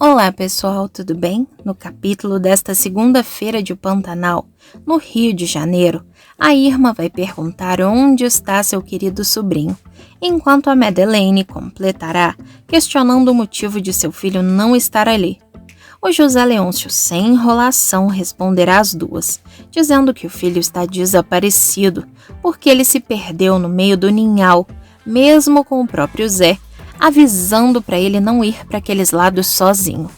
Olá pessoal, tudo bem? No capítulo desta segunda-feira de Pantanal, no Rio de Janeiro, a Irma vai perguntar onde está seu querido sobrinho, enquanto a Madeleine completará questionando o motivo de seu filho não estar ali. O José Leôncio, sem enrolação, responderá às duas, dizendo que o filho está desaparecido porque ele se perdeu no meio do ninhal, mesmo com o próprio Zé, avisando para ele não ir para aqueles lados sozinho.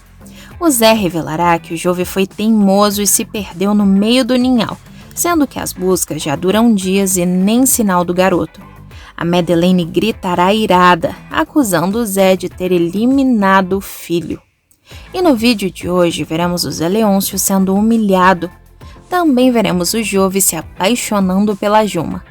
O Zé revelará que o Jove foi teimoso e se perdeu no meio do ninhal, sendo que as buscas já duram dias e nem sinal do garoto. A Madeleine gritará irada, acusando o Zé de ter eliminado o filho. E no vídeo de hoje veremos o Zé Leôncio sendo humilhado. Também veremos o Jove se apaixonando pela Juma.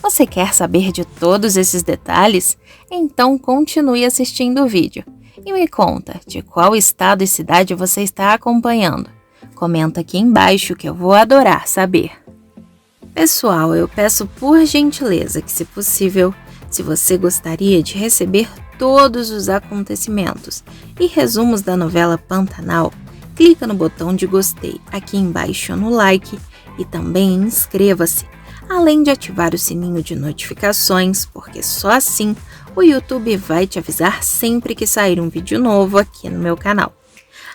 Você quer saber de todos esses detalhes? Então continue assistindo o vídeo. E me conta de qual estado e cidade você está acompanhando. Comenta aqui embaixo que eu vou adorar saber. Pessoal, eu peço por gentileza que, se possível, se você gostaria de receber todos os acontecimentos e resumos da novela Pantanal, clica no botão de gostei aqui embaixo no like e também inscreva-se, além de ativar o sininho de notificações, porque só assim o YouTube vai te avisar sempre que sair um vídeo novo aqui no meu canal.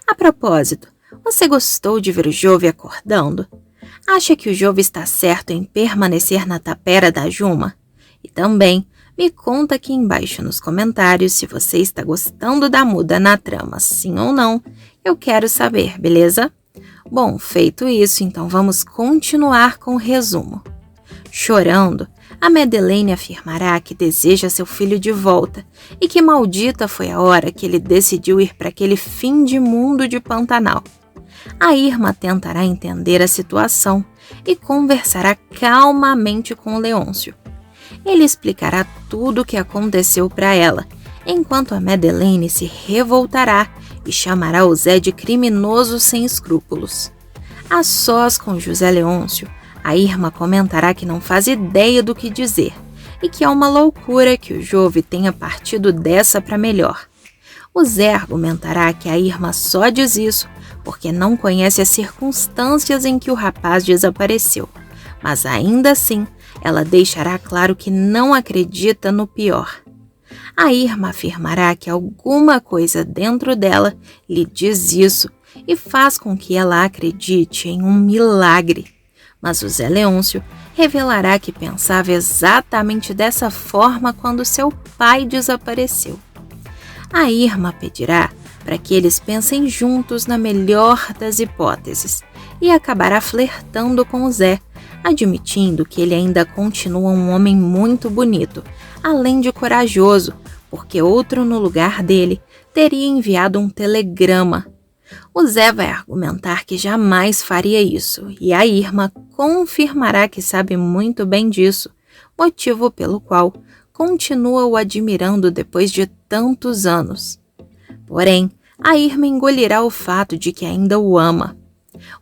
A propósito, você gostou de ver o Jove acordando? Acha que o Jove está certo em permanecer na tapera da Juma? E também me conta aqui embaixo nos comentários se você está gostando da muda na trama, sim ou não. Eu quero saber, beleza? Bom, feito isso, então vamos continuar com o resumo. Chorando, a Madeleine afirmará que deseja seu filho de volta e que maldita foi a hora que ele decidiu ir para aquele fim de mundo de Pantanal. A Irma tentará entender a situação e conversará calmamente com Leôncio. Ele explicará tudo o que aconteceu para ela, enquanto a Madeleine se revoltará e chamará o Zé de criminoso sem escrúpulos. A sós com José Leôncio, a Irma comentará que não faz ideia do que dizer e que é uma loucura que o Jove tenha partido dessa para melhor. O Zé argumentará que a Irma só diz isso porque não conhece as circunstâncias em que o rapaz desapareceu, mas ainda assim ela deixará claro que não acredita no pior. A Irma afirmará que alguma coisa dentro dela lhe diz isso e faz com que ela acredite em um milagre. Mas o Zé Leôncio revelará que pensava exatamente dessa forma quando seu pai desapareceu. A Irma pedirá para que eles pensem juntos na melhor das hipóteses e acabará flertando com o Zé, admitindo que ele ainda continua um homem muito bonito, além de corajoso, porque outro no lugar dele teria enviado um telegrama. O Zé vai argumentar que jamais faria isso, e a Irma confirmará que sabe muito bem disso, motivo pelo qual continua o admirando depois de tantos anos. Porém, a Irma engolirá o fato de que ainda o ama.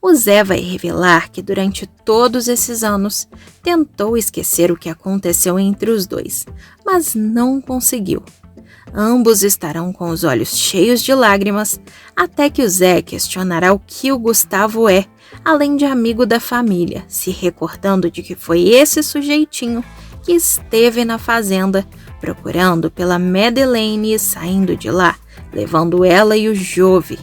O Zé vai revelar que durante todos esses anos tentou esquecer o que aconteceu entre os dois, mas não conseguiu. Ambos estarão com os olhos cheios de lágrimas, até que o Zé questionará o que o Gustavo é, além de amigo da família, se recordando de que foi esse sujeitinho que esteve na fazenda, procurando pela Madeleine e saindo de lá, levando ela e o Jove.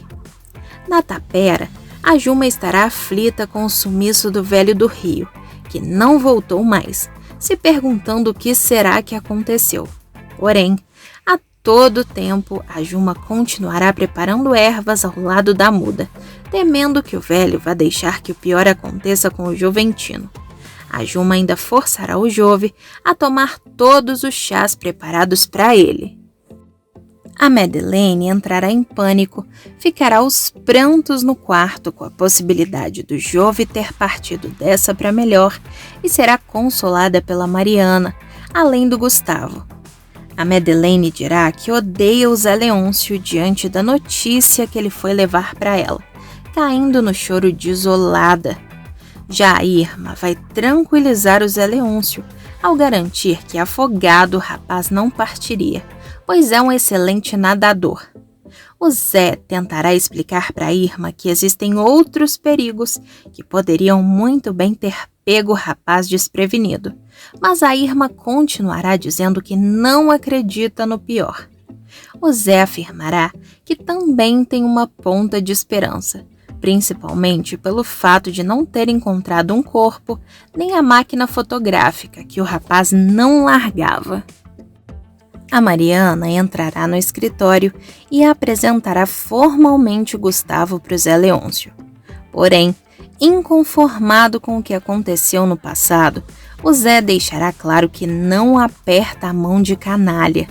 Na tapera, a Juma estará aflita com o sumiço do velho do Rio, que não voltou mais, se perguntando o que será que aconteceu. Porém, a todo tempo, a Juma continuará preparando ervas ao lado da muda, temendo que o velho vá deixar que o pior aconteça com o Joventino. A Juma ainda forçará o Jove a tomar todos os chás preparados para ele. A Madeleine entrará em pânico, ficará aos prantos no quarto com a possibilidade do Jove ter partido dessa para melhor e será consolada pela Mariana, além do Gustavo. A Madeleine dirá que odeia o Zé Leôncio diante da notícia que ele foi levar para ela, caindo no choro desolada. Já a Irma vai tranquilizar o Zé Leôncio ao garantir que afogado o rapaz não partiria, pois é um excelente nadador. O Zé tentará explicar para Irma que existem outros perigos que poderiam muito bem ter pego o rapaz desprevenido, mas a Irma continuará dizendo que não acredita no pior. O Zé afirmará que também tem uma ponta de esperança, principalmente pelo fato de não ter encontrado um corpo nem a máquina fotográfica que o rapaz não largava. A Mariana entrará no escritório e apresentará formalmente Gustavo para o Zé Leôncio. Porém, inconformado com o que aconteceu no passado, o Zé deixará claro que não aperta a mão de canalha.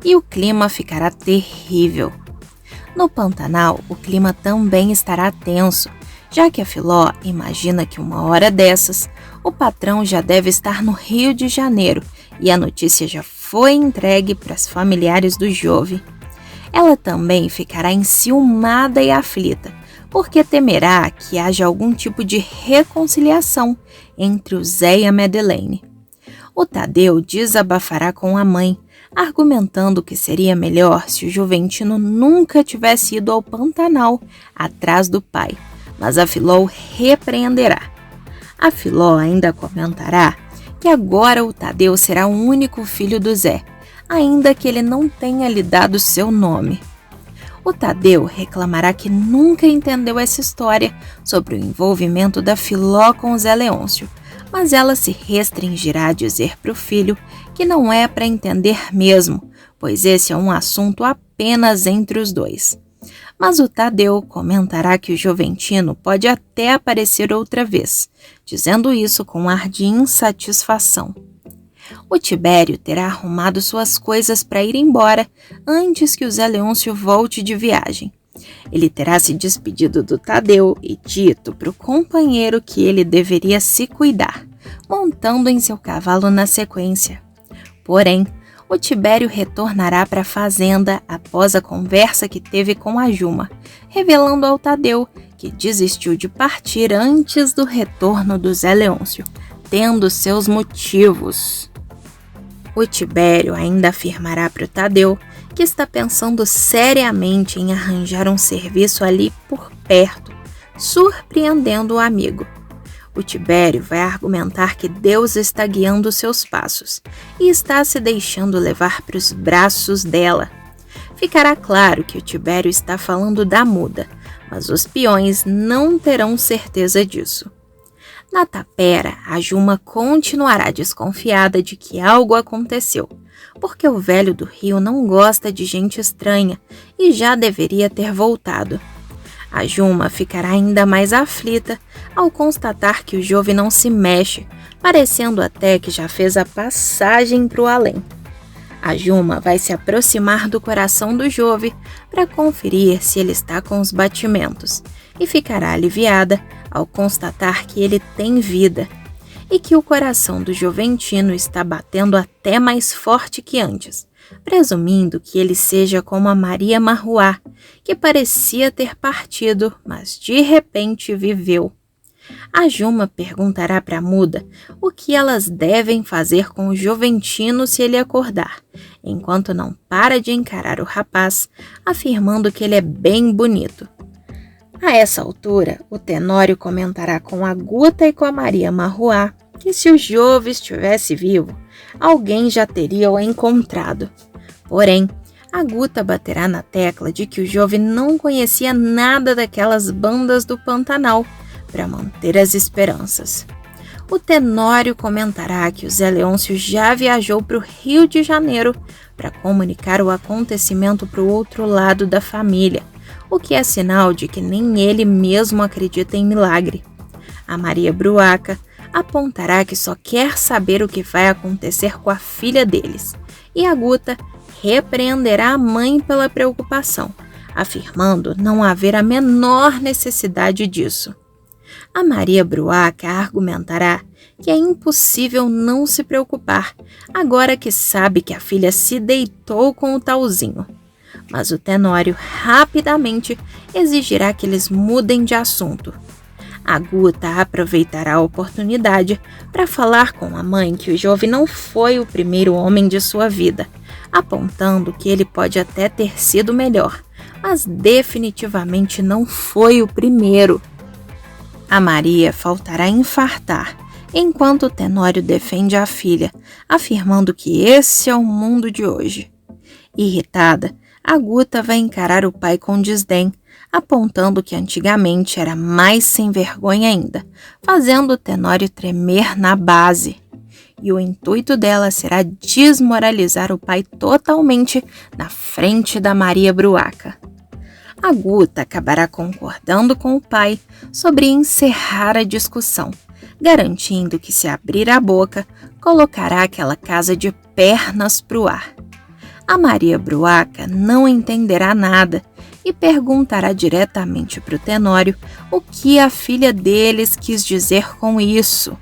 E o clima ficará terrível. No Pantanal, o clima também estará tenso, já que a Filó imagina que uma hora dessas, o patrão já deve estar no Rio de Janeiro e a notícia já foi entregue para os familiares do Jove. Ela também ficará enciumada e aflita, porque temerá que haja algum tipo de reconciliação entre o Zé e a Madeleine. O Tadeu desabafará com a mãe, argumentando que seria melhor se o Juventino nunca tivesse ido ao Pantanal atrás do pai, mas a Filó o repreenderá. A Filó ainda comentará que agora o Tadeu será o único filho do Zé, ainda que ele não tenha lhe dado seu nome. O Tadeu reclamará que nunca entendeu essa história sobre o envolvimento da Filó com o Zé Leôncio, mas ela se restringirá a dizer para o filho que não é para entender mesmo, pois esse é um assunto apenas entre os dois. Mas o Tadeu comentará que o Juventino pode até aparecer outra vez, dizendo isso com ar de insatisfação. O Tibério terá arrumado suas coisas para ir embora antes que o Zé Leôncio volte de viagem. Ele terá se despedido do Tadeu e dito para o companheiro que ele deveria se cuidar, montando em seu cavalo na sequência. Porém, o Tibério retornará para a fazenda após a conversa que teve com a Juma, revelando ao Tadeu que desistiu de partir antes do retorno do Zé Leôncio, tendo seus motivos. O Tibério ainda afirmará para o Tadeu que está pensando seriamente em arranjar um serviço ali por perto, surpreendendo o amigo. O Tibério vai argumentar que Deus está guiando seus passos e está se deixando levar para os braços dela. Ficará claro que o Tibério está falando da muda, mas os peões não terão certeza disso. Na tapera, a Juma continuará desconfiada de que algo aconteceu, porque o velho do Rio não gosta de gente estranha e já deveria ter voltado. A Juma ficará ainda mais aflita ao constatar que o Jove não se mexe, parecendo até que já fez a passagem para o além. A Juma vai se aproximar do coração do Jove para conferir se ele está com os batimentos e ficará aliviada ao constatar que ele tem vida e que o coração do Juventino está batendo até mais forte que antes, presumindo que ele seja como a Maria Marruá, que parecia ter partido, mas de repente viveu. A Juma perguntará para a muda o que elas devem fazer com o Juventino se ele acordar, enquanto não para de encarar o rapaz, afirmando que ele é bem bonito. A essa altura, o Tenório comentará com a Guta e com a Maria Marruá que se o Jove estivesse vivo, alguém já teria o encontrado. Porém, a Guta baterá na tecla de que o Jove não conhecia nada daquelas bandas do Pantanal para manter as esperanças. O Tenório comentará que o Zé Leôncio já viajou para o Rio de Janeiro para comunicar o acontecimento para o outro lado da família, o que é sinal de que nem ele mesmo acredita em milagre. A Maria Bruaca apontará que só quer saber o que vai acontecer com a filha deles, e a Guta repreenderá a mãe pela preocupação, afirmando não haver a menor necessidade disso. A Maria Bruaca argumentará que é impossível não se preocupar, agora que sabe que a filha se deitou com o Tauzinho. Mas o Tenório rapidamente exigirá que eles mudem de assunto. A Guta aproveitará a oportunidade para falar com a mãe que o Jove não foi o primeiro homem de sua vida, apontando que ele pode até ter sido melhor, mas definitivamente não foi o primeiro. A Maria faltará infartar, enquanto o Tenório defende a filha, afirmando que esse é o mundo de hoje. Irritada, a Guta vai encarar o pai com desdém, apontando que antigamente era mais sem vergonha ainda, fazendo o Tenório tremer na base. E o intuito dela será desmoralizar o pai totalmente na frente da Maria Bruaca. A Guta acabará concordando com o pai sobre encerrar a discussão, garantindo que se abrir a boca, colocará aquela casa de pernas pro ar. A Maria Bruaca não entenderá nada e perguntará diretamente para o Tenório o que a filha deles quis dizer com isso.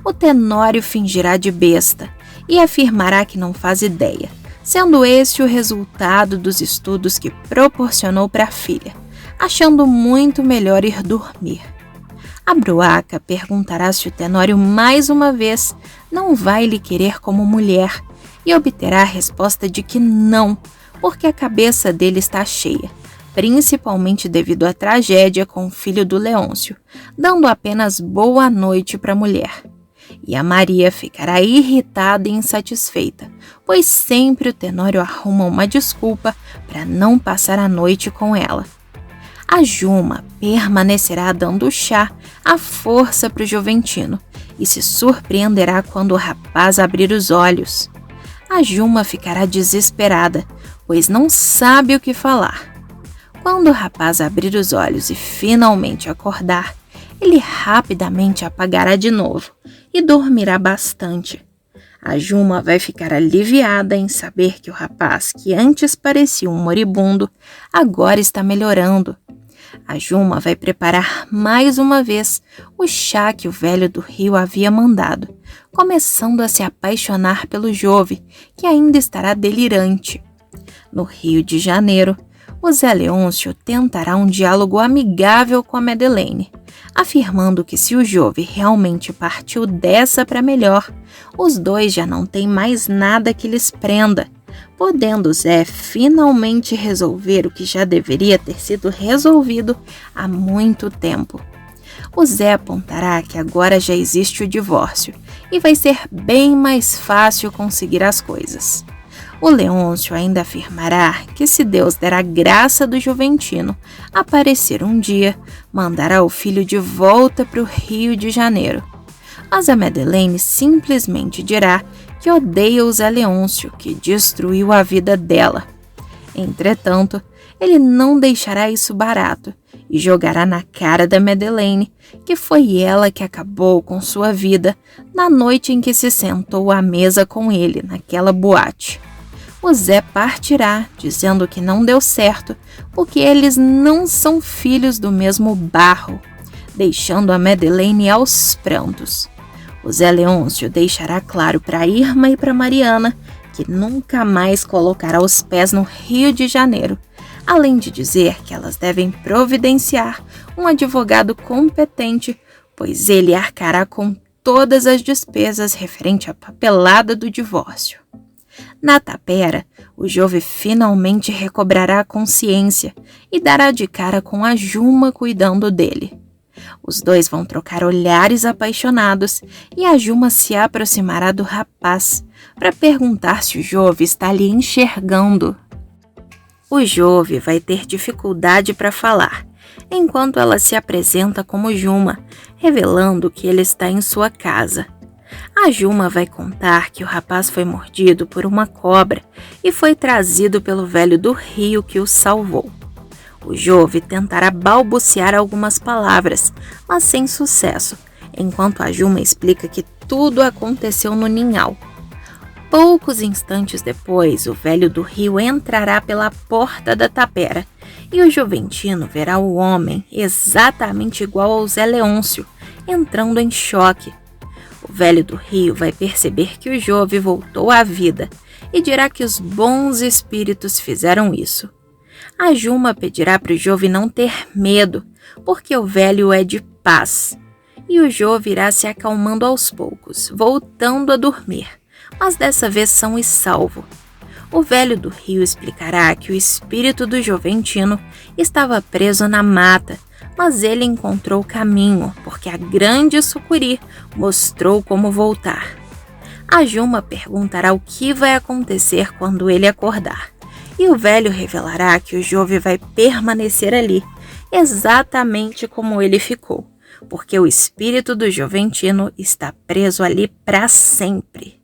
O Tenório fingirá de besta e afirmará que não faz ideia, sendo esse o resultado dos estudos que proporcionou para a filha, achando muito melhor ir dormir. A Bruaca perguntará se o Tenório mais uma vez não vai lhe querer como mulher e obterá a resposta de que não, porque a cabeça dele está cheia, principalmente devido à tragédia com o filho do Leôncio, dando apenas boa noite para a mulher. E a Maria ficará irritada e insatisfeita, pois sempre o Tenório arruma uma desculpa para não passar a noite com ela. A Juma permanecerá dando chá à força para o Juventino e se surpreenderá quando o rapaz abrir os olhos. A Juma ficará desesperada, pois não sabe o que falar. Quando o rapaz abrir os olhos e finalmente acordar, ele rapidamente apagará de novo e dormirá bastante. A Juma vai ficar aliviada em saber que o rapaz, que antes parecia um moribundo, agora está melhorando. A Juma vai preparar mais uma vez o chá que o velho do Rio havia mandado, começando a se apaixonar pelo Jove, que ainda estará delirante. No Rio de Janeiro, o Zé Leôncio tentará um diálogo amigável com a Madeleine, afirmando que se o Jove realmente partiu dessa para melhor, os dois já não têm mais nada que lhes prenda, podendo Zé finalmente resolver o que já deveria ter sido resolvido há muito tempo. O Zé apontará que agora já existe o divórcio e vai ser bem mais fácil conseguir as coisas. O Leôncio ainda afirmará que se Deus der a graça do Juventino aparecer um dia, mandará o filho de volta para o Rio de Janeiro. Mas a Madeleine simplesmente dirá que odeia o Zé Leôncio, que destruiu a vida dela. Entretanto, ele não deixará isso barato e jogará na cara da Madeleine que foi ela que acabou com sua vida na noite em que se sentou à mesa com ele naquela boate. O Zé partirá, dizendo que não deu certo, porque eles não são filhos do mesmo barro, deixando a Madeleine aos prantos. O Zé Leôncio deixará claro para Irma e para Mariana que nunca mais colocará os pés no Rio de Janeiro, além de dizer que elas devem providenciar um advogado competente, pois ele arcará com todas as despesas referente à papelada do divórcio. Na tapera, o Jove finalmente recobrará a consciência e dará de cara com a Juma cuidando dele. Os dois vão trocar olhares apaixonados e a Juma se aproximará do rapaz para perguntar se o Jove está lhe enxergando. O Jove vai ter dificuldade para falar, enquanto ela se apresenta como Juma, revelando que ele está em sua casa. A Juma vai contar que o rapaz foi mordido por uma cobra e foi trazido pelo velho do Rio que o salvou. O Jove tentará balbuciar algumas palavras, mas sem sucesso, enquanto a Juma explica que tudo aconteceu no ninhal. Poucos instantes depois, o velho do Rio entrará pela porta da tapera e o Juventino verá o homem exatamente igual ao Zé Leôncio, entrando em choque. O velho do Rio vai perceber que o Jove voltou à vida e dirá que os bons espíritos fizeram isso. A Juma pedirá para o Jove não ter medo, porque o velho é de paz. E o Jove irá se acalmando aos poucos, voltando a dormir, mas dessa vez são e salvo. O velho do rio explicará que o espírito do Joventino estava preso na mata, mas ele encontrou o caminho, porque a grande sucuri mostrou como voltar. A Juma perguntará o que vai acontecer quando ele acordar, e o velho revelará que o Jove vai permanecer ali, exatamente como ele ficou, porque o espírito do Joventino está preso ali para sempre.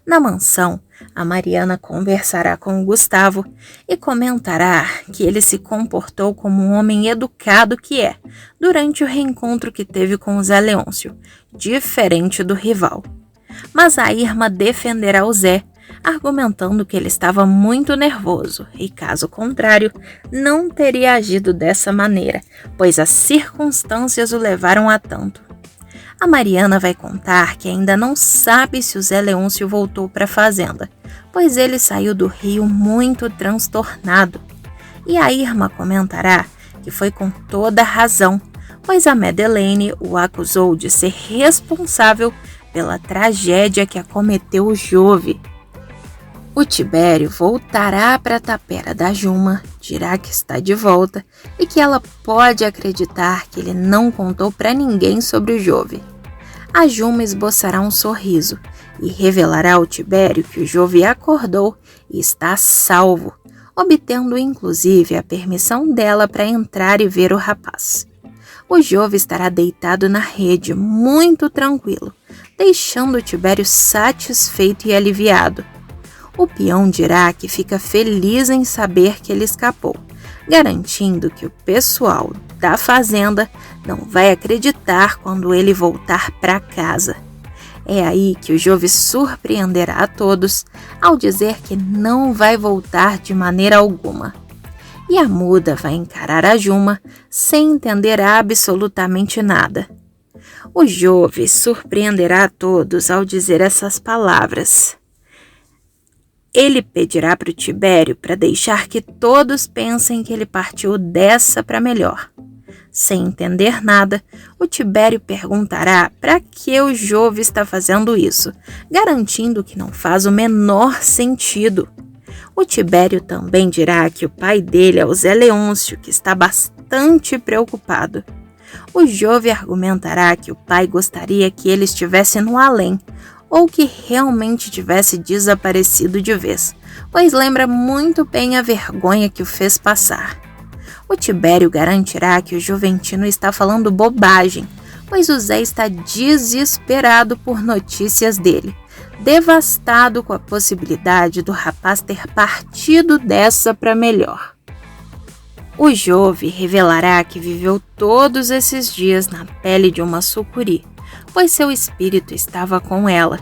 Na mansão, a Mariana conversará com o Gustavo e comentará que ele se comportou como um homem educado que é, durante o reencontro que teve com o Zé Leôncio, diferente do rival. Mas a Irma defenderá o Zé, argumentando que ele estava muito nervoso e, caso contrário, não teria agido dessa maneira, pois as circunstâncias o levaram a tanto. A Mariana vai contar que ainda não sabe se o Zé Leôncio voltou para a fazenda, pois ele saiu do rio muito transtornado. E a Irma comentará que foi com toda razão, pois a Madeleine o acusou de ser responsável pela tragédia que acometeu o Jove. O Tibério voltará para a tapera da Juma, dirá que está de volta e que ela pode acreditar que ele não contou para ninguém sobre o Jove. A Juma esboçará um sorriso e revelará ao Tibério que o Jove acordou e está salvo, obtendo inclusive a permissão dela para entrar e ver o rapaz. O Jove estará deitado na rede, muito tranquilo, deixando o Tibério satisfeito e aliviado. O peão dirá que fica feliz em saber que ele escapou, garantindo que o pessoal da fazenda não vai acreditar quando ele voltar para casa. É aí que o Jove surpreenderá a todos ao dizer que não vai voltar de maneira alguma. E a muda vai encarar a Juma sem entender absolutamente nada. O Jove surpreenderá a todos ao dizer essas palavras. Ele pedirá para o Tibério para deixar que todos pensem que ele partiu dessa para melhor. Sem entender nada, o Tibério perguntará para que o Jove está fazendo isso, garantindo que não faz o menor sentido. O Tibério também dirá que o pai dele é o Zé Leôncio, que está bastante preocupado. O Jove argumentará que o pai gostaria que ele estivesse no além, ou que realmente tivesse desaparecido de vez, pois lembra muito bem a vergonha que o fez passar. O Tibério garantirá que o Joventino está falando bobagem, pois o Zé está desesperado por notícias dele, devastado com a possibilidade do rapaz ter partido dessa para melhor. O Jove revelará que viveu todos esses dias na pele de uma sucuri, pois seu espírito estava com ela.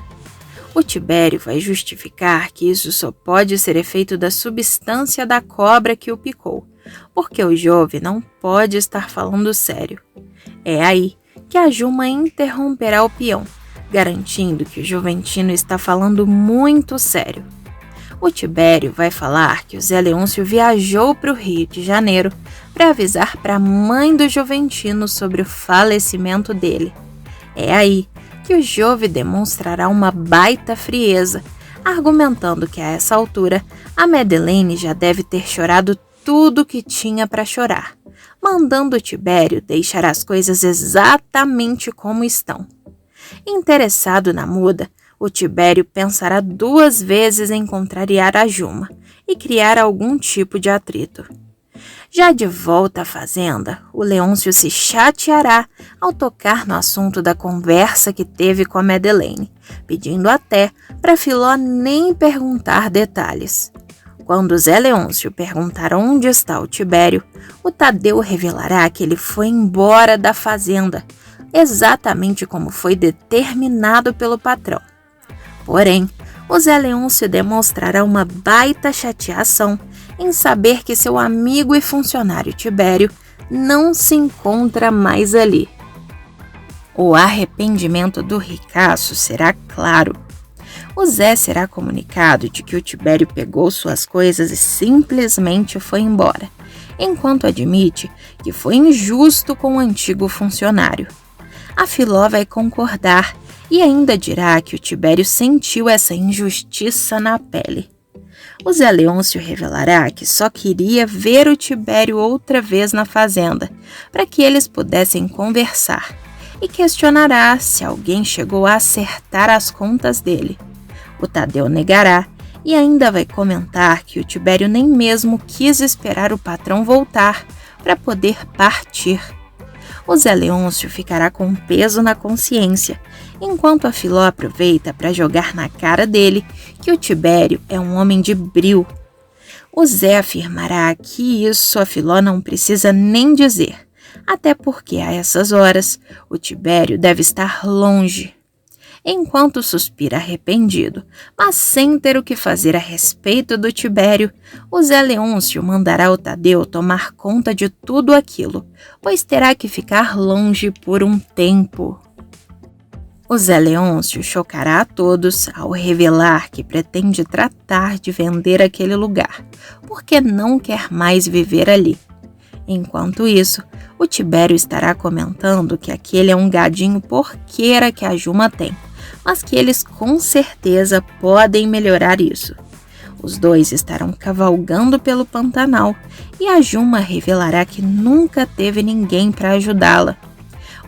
O Tibério vai justificar que isso só pode ser efeito da substância da cobra que o picou, porque o Jove não pode estar falando sério. É aí que a Juma interromperá o peão, garantindo que o Joventino está falando muito sério. O Tibério vai falar que o Zé Leôncio viajou para o Rio de Janeiro para avisar para a mãe do Joventino sobre o falecimento dele. É aí que o Jove demonstrará uma baita frieza, argumentando que a essa altura a Madeleine já deve ter chorado tudo que tinha para chorar, mandando o Tibério deixar as coisas exatamente como estão. Interessado na muda, o Tibério pensará 2 vezes em contrariar a Juma e criar algum tipo de atrito. Já de volta à fazenda, o Leôncio se chateará ao tocar no assunto da conversa que teve com a Madeleine, pedindo até para Filó nem perguntar detalhes. Quando Zé Leôncio perguntar onde está o Tibério, o Tadeu revelará que ele foi embora da fazenda, exatamente como foi determinado pelo patrão. Porém, o Zé Leôncio demonstrará uma baita chateação em saber que seu amigo e funcionário Tibério não se encontra mais ali. O arrependimento do ricaço será claro. O Zé será comunicado de que o Tibério pegou suas coisas e simplesmente foi embora, enquanto admite que foi injusto com o antigo funcionário. A Filó vai concordar e ainda dirá que o Tibério sentiu essa injustiça na pele. O Zé Leôncio revelará que só queria ver o Tibério outra vez na fazenda, para que eles pudessem conversar, e questionará se alguém chegou a acertar as contas dele. O Tadeu negará e ainda vai comentar que o Tibério nem mesmo quis esperar o patrão voltar para poder partir. O Zé Leôncio ficará com peso na consciência, enquanto a Filó aproveita para jogar na cara dele que o Tibério é um homem de bril. O Zé afirmará que isso a Filó não precisa nem dizer, até porque a essas horas o Tibério deve estar longe. Enquanto suspira arrependido, mas sem ter o que fazer a respeito do Tibério, o Zé Leôncio mandará o Tadeu tomar conta de tudo aquilo, pois terá que ficar longe por um tempo. O Zé Leôncio chocará a todos ao revelar que pretende tratar de vender aquele lugar, porque não quer mais viver ali. Enquanto isso, o Tibério estará comentando que aquele é um gadinho porqueira que a Juma tem, mas que eles com certeza podem melhorar isso. Os dois estarão cavalgando pelo Pantanal e a Juma revelará que nunca teve ninguém para ajudá-la.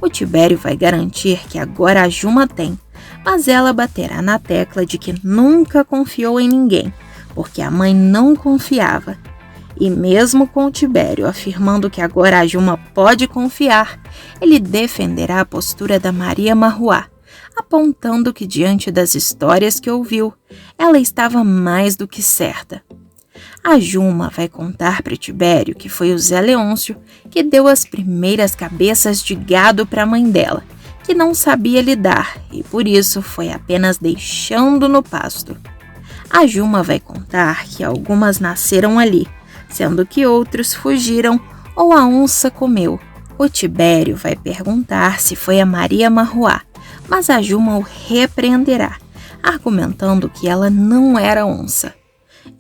O Tibério vai garantir que agora a Juma tem, mas ela baterá na tecla de que nunca confiou em ninguém, porque a mãe não confiava. E mesmo com o Tibério afirmando que agora a Juma pode confiar, ele defenderá a postura da Maria Marruá, apontando que diante das histórias que ouviu, ela estava mais do que certa. A Juma vai contar para o Tibério que foi o Zé Leôncio que deu as primeiras cabeças de gado para a mãe dela, que não sabia lidar e por isso foi apenas deixando no pasto. A Juma vai contar que algumas nasceram ali, sendo que outros fugiram ou a onça comeu. O Tibério vai perguntar se foi a Maria Marruá, mas a Juma o repreenderá, argumentando que ela não era onça.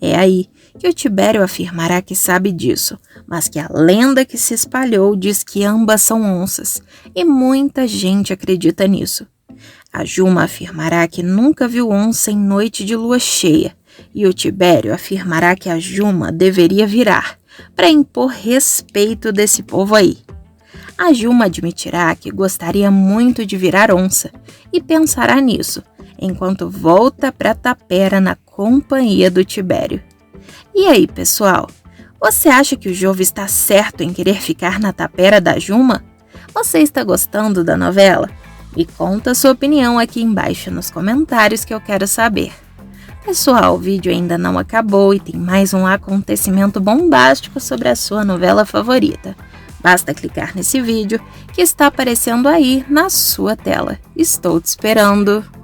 É aí que o Tibério afirmará que sabe disso, mas que a lenda que se espalhou diz que ambas são onças, e muita gente acredita nisso. A Juma afirmará que nunca viu onça em noite de lua cheia, e o Tibério afirmará que a Juma deveria virar, para impor respeito desse povo aí. A Juma admitirá que gostaria muito de virar onça, e pensará nisso, enquanto volta para Tapera na companhia do Tibério. E aí, pessoal? Você acha que o Jove está certo em querer ficar na tapera da Juma? Você está gostando da novela? Me conta a sua opinião aqui embaixo nos comentários que eu quero saber. Pessoal, o vídeo ainda não acabou e tem mais um acontecimento bombástico sobre a sua novela favorita. Basta clicar nesse vídeo que está aparecendo aí na sua tela. Estou te esperando!